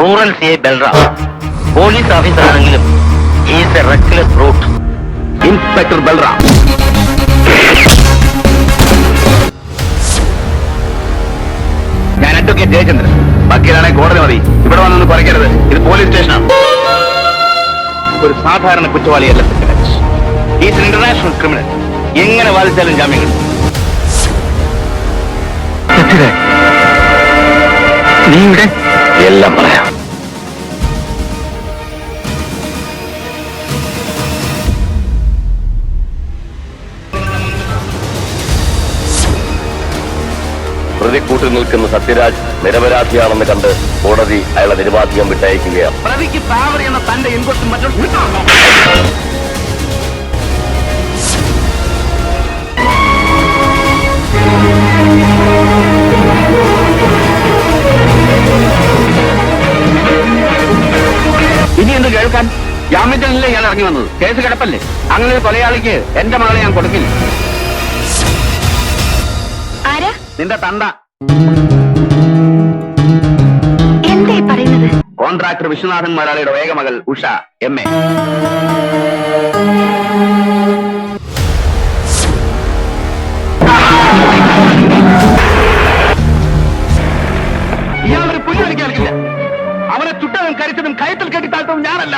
Rural C I Balram. Police ഓഫീസറാണെങ്കിലും is a reckless route. Inspector Balram. ഞാൻ advocate Jayachandran. വക്കീലാണെ കോടതി മതി. ഇവിടെ വന്നൊന്ന് പറയരുത്. ഇത് പോലീസ് സ്റ്റേഷനാണ്. ഒരു സാധാരണ കുറ്റവാളിയല്ല സത്യരാജ്. Is international criminal. എങ്ങനെ വാദിച്ചാലും ജാമ്യം കിട്ടും. നീ ഇവിടെ എല്ലാം പറയാം. പ്രതിക്കൂട്ടിൽ നിൽക്കുന്ന സത്യരാജ് നിരപരാധിയാണെന്ന് കണ്ട് കോടതി അയാളെ നിരുപാധികം വിട്ടയക്കുകയാണ്. പ്രതിക്ക് ഫേവർ എന്ന തന്റെ ഇൻപുട്ടും മറ്റും ഇനി എന്ത് കേൾക്കാൻ? ജാമ്യത്തിനല്ലേ ഞാൻ ഇറങ്ങി വന്നത്. കേസ് കിടപ്പല്ലേ. അങ്ങനെ ഒരു കൊലയാളിക്ക് എന്റെ മകളെ ഞാൻ കൊടുക്കില്ല. നിന്റെ തണ്ട. എന്തായി പറയുന്നത്? കോൺട്രാക്ടർ വിശ്വനാഥൻ മലയാളിയുടെ വേഗമകൾ ഉഷ MA. ഇയാളൊരു പുല്ല് കളിക്കാറില്ല. അവനെ ചുട്ടതും കരിച്ചതും കയത്തിൽ കെട്ടി താഴ്ത്തതും ഞാനല്ല.